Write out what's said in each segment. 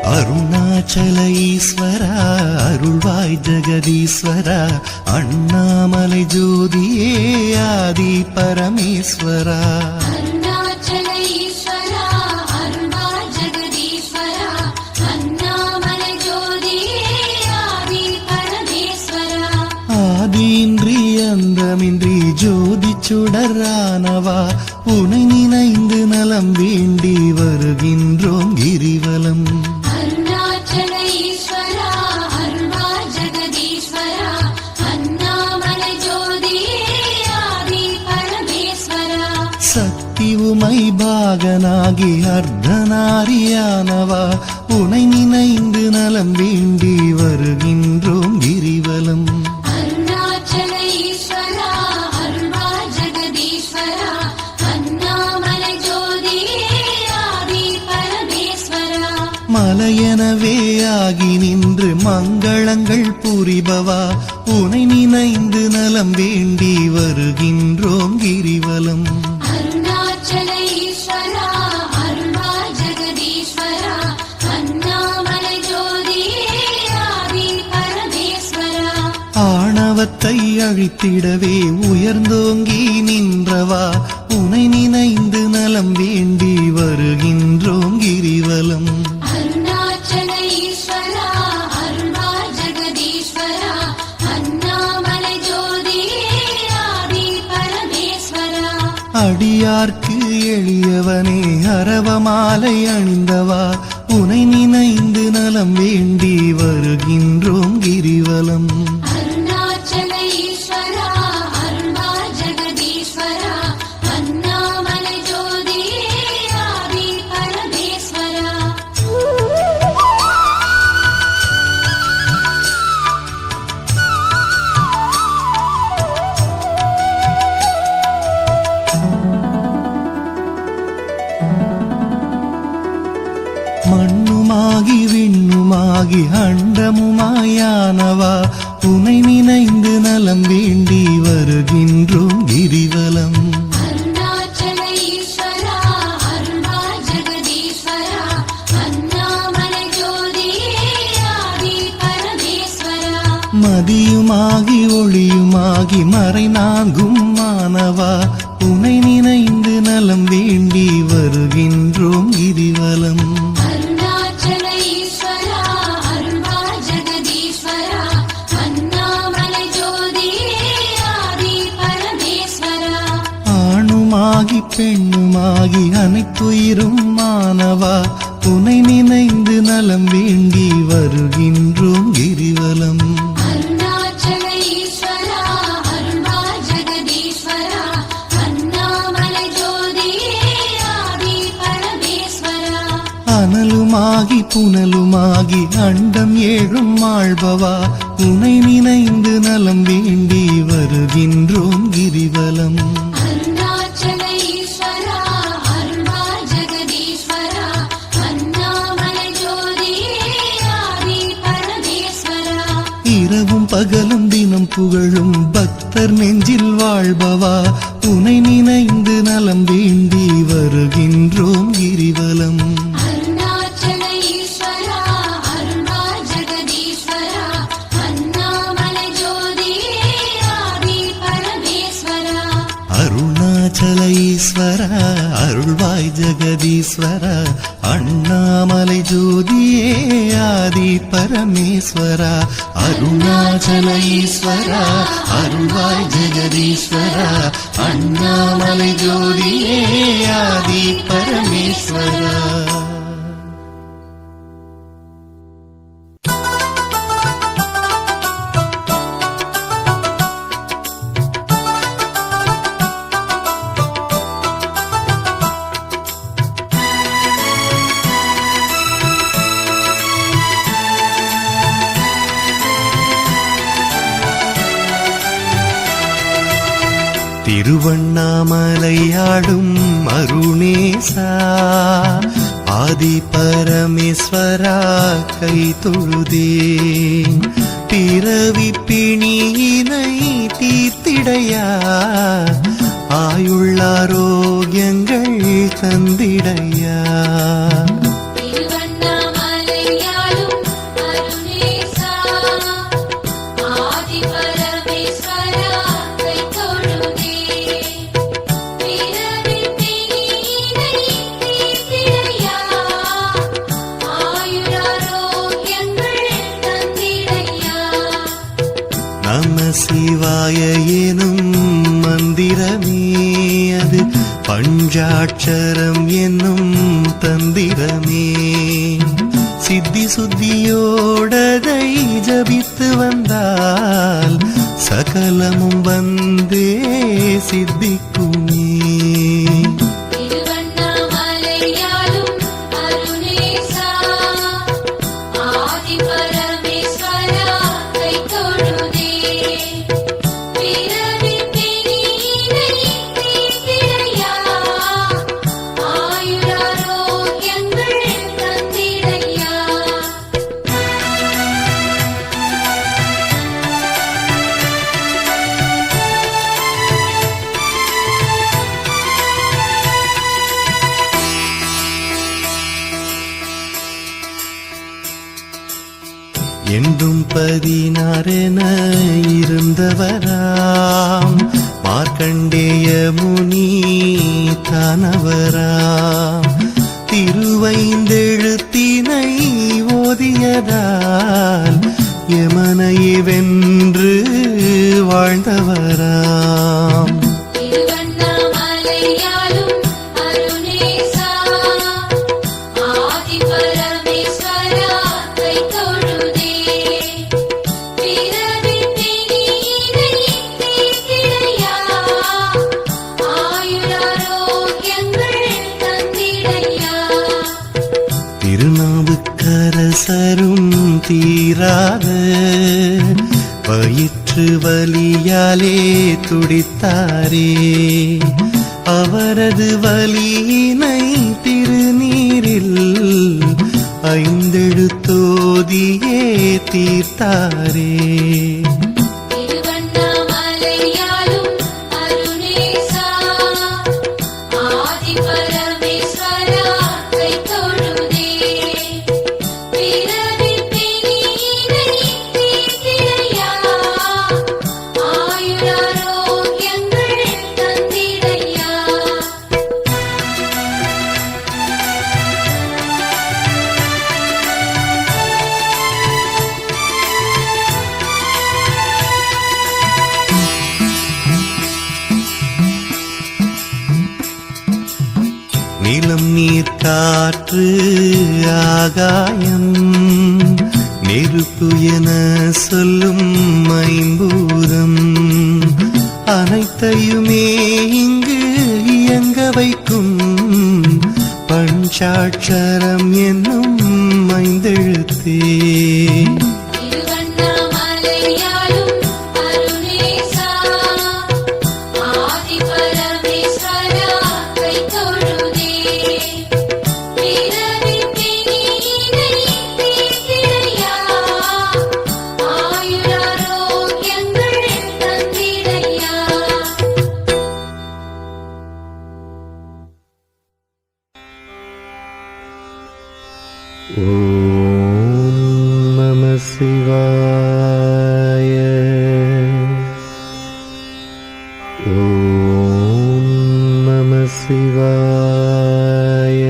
அருணாச்சல ஈஸ்வரா அருள்வாய் ஜெகதீஸ்வரா அண்ணாமலை ஜோதியே ஆதி பரமேஸ்வரா. அருணாச்சல ஈஸ்வரா அருள்வாய் ஜெகதீஸ்வரா அண்ணாமலை ஜோதியே ஆதி பரமேஸ்வரா. ஆதியின்றி அந்தமின்றி ஜோதி சுடரானவா உனை நினைந்து நலம் வேண்டி வருகின்றோம் கிரிவலம். அருணாச்சல ஈஸ்வரா அருள்வாய் ஜெகதீஸ்வரா அண்ணாமலை ஜோதியே ஆதி பரமேஸ்வரா. சக்தி உமை பாகனாகி அர்த்தநாரியானவா உனை நினைந்து நலம் வேண்டி வருகின்றோம் கிரிவலம். அருணாச்சல ஈஸ்வரா அருள்வாய் ஜெகதீஸ்வரா அண்ணாமலை ஜோதியே ஆதி பரமேஸ்வரா. மலையெனவே ஆகி நின்று மங்களங்கள் புரிபவா உனை நினைந்து நலம் வேண்டி வருகின்றோம் கிரிவலம். அருணாச்சல ஈஸ்வரா அருள்வாய் ஜெகதீஸ்வரா அண்ணாமலை ஜோதியே ஆதி பரமேஸ்வரா. ஆணவத்தை அழித்திடவே உயர்ந்தோங்கி நின்றவா உனை நினைந்து நலம் வேண்டி வருகின்றோம் கிரிவலம். அருணாச்சல ஈஸ்வரா அருள்வாய் ஜெகதீஸ்வரா அண்ணாமலை ஜோதியே ஆதி பரமேஸ்வரா. அடியார்க்கு எளியவனே அரவமாலை அணிந்தவா உனை நினைந்து நலம் வேண்டி வருகின்றோம் கிரிவலம். அருணாச்சல ஈஸ்வரா அருள்வாய் ஜெகதீஸ்வரா அண்ணாமலை ஜோதியே ஆதி பரமேஸ்வரா. மண்ணுமாகி விண்ணுமாகி அண்டமுமாயானவா உனை நினைந்து நலம் வேண்டி வருகின்றோம் கிரிவலம். அருணாச்சல ஈஸ்வரா அருள்வாய் ஜெகதீஸ்வரா அண்ணாமலை ஜோதியே ஆதி பரமேஸ்வரா. மதியுமாகி ஒளியுமாகி மறை நான்கும் மானவா உனை நினைந்து நலம் வேண்டி வருகின்றோம் கிரிவலம். அருணாச்சல ஈஸ்வரா அருள்வாய் ஜெகதீஸ்வரா அண்ணாமலை ஜோதியே ஆதி பரமேஸ்வரா. ஆணுமாகி பெண்ணுமாகி அனைத்துயிரும் மானவா உனை நினைந்து நலம் வேண்டி வருகின்றோம் கிரிவலம். அருணாச்சல ஈஸ்வரா அருள்வாய் ஜெகதீஸ்வரா அண்ணாமலை ஜோதியே ஆதி பரமேஸ்வரா. அனலுமாகி புனலுமாகி அண்டம் ஏழும் ஆழ்பவா உனை நினைந்து நலம் வேண்டி வருகின்றோம் கிரிவலம். அருணாச்சல ஈஸ்வரா அருள்வாய் ஜெகதீஸ்வரா அண்ணாமலை ஜோதியே ஆதி பரமேஸ்வரா. இரவும் பகலும் தினம் புகழும் பக்தர் நெஞ்சில் வாழ்பவா உனை நினைந்து நலம் வேண்டி வருகின்றோம் கிரிவலம். அருணாச்சல ஈஸ்வரா அருள்வாய் ஜெகதீஸ்வரா அண்ணாமலை ஜோதியே ஆதி பரமேஸ்வரா. அருணாச்சல ஈஸ்வரா அருள்வாய் ஜெகதீஸ்வரா அண்ணாமலை ஜோதியே ஆதி பரமேஸ்வரா. அருணாச்சல ஈஸ்வரா அருள்வாய் ஜெகதீஸ்வரா அண்ணாமலை ஜோதியே ஆதி பரமேஸ்வரா. திருவண்ணாமலையாடும் அருணேசா ஆதி பரமேஸ்வரா கை தொழுதேன் பிறவி பிணியினை தீர்த்திடையா ஆயுள்ளாரோக்கியங்கள் தந்திடையா. திருவண்ணாமலை நமசிவாய எனும் மந்திரமே அது பஞ்சாட்சரம் என்னும் தந்திரமே. சித்தி சுத்தியோடதை ஜபித்து வந்தால் சகலமும் வந்தே சித்திக்குமே. என்றும் 16 இருந்தவராம் மார்க்கண்டேய முனி தானவராம். திருவைந்தெழுத்தினை ஓதியதால் யமனையை வென்று வாழ்ந்தவராம். திருநாவுக்கரசரும் தீராத வயிற்று வலியாலே துடித்தாரே. அவரது வலியினை திருநீரில் 5 எழுத்தோதியே தீர்த்தாரே. நிலம் நீர் காற்று ஆகாயம் நெருப்பு என சொல்லும் 5 பூதம் அனைத்தையுமே இங்கு இயங்க வைக்கும் பஞ்சாட்சரம் என்னும் 5 எழுத்தே. ஓம் நம சிவாய. ஓம் நம சிவாய.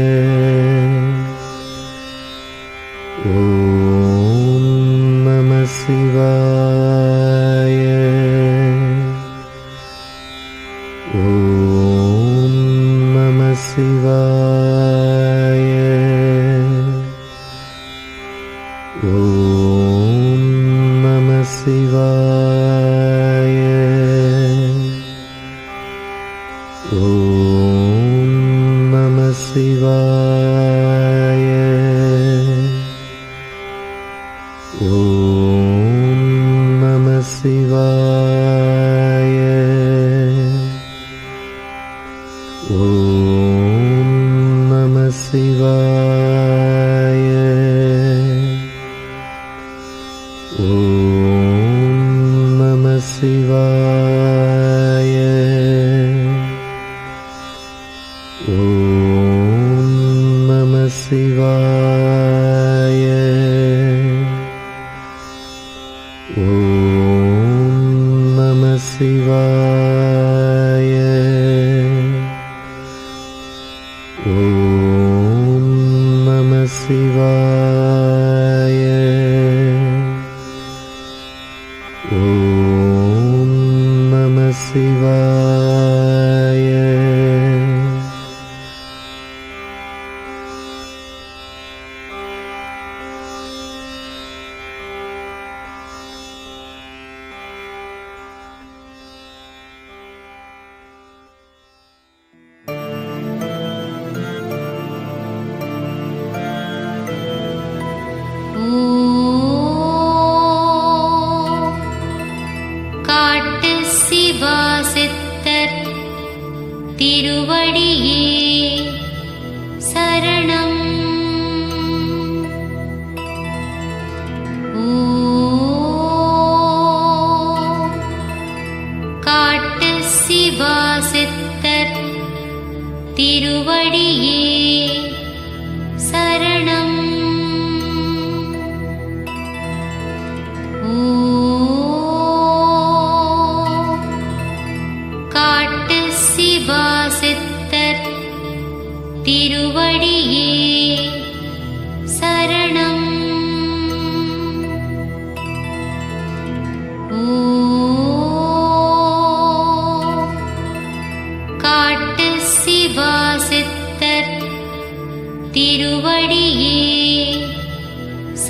ஓம் நம சிவாய. ஓம் நம சிவாய. ஓம் நம சிவாய. ஓம் நம சிவாய. ஓம் நம சிவாய. ஓம் நம சிவாய. ஓம் நம சிவாய. ஓம் நம சிவாய. ஓம் நம சிவாய. ஓம் நம சிவாய. ஓம்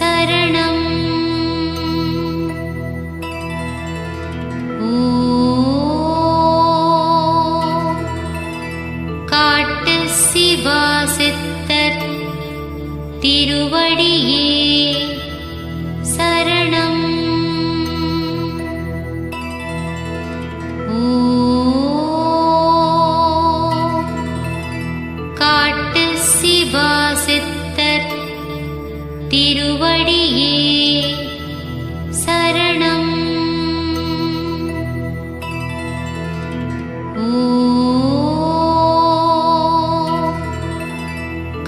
சரணம். காட்டு சிவா சித்தர் திருவடியே சரணம். காட்டு சிவா சித்தர் திருவடியே சரணம்.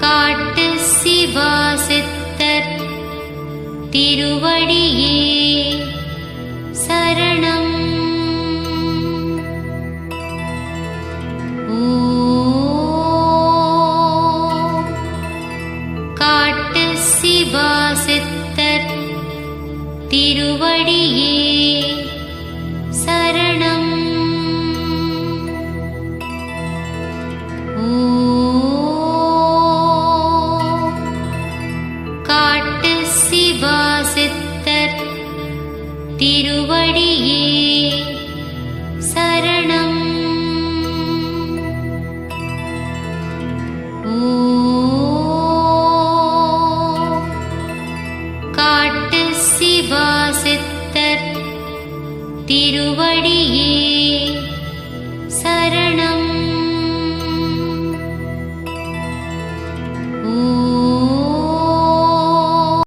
காட்டு சிவா சித்தர் திருவடியே சரணம். காட்டு சிவா சித்தர் திருவடியே சரணம். காட்டு சிவா சித்தர் திருவடியே சரணம். காட்டு சிவா சித்தர் திருவடியே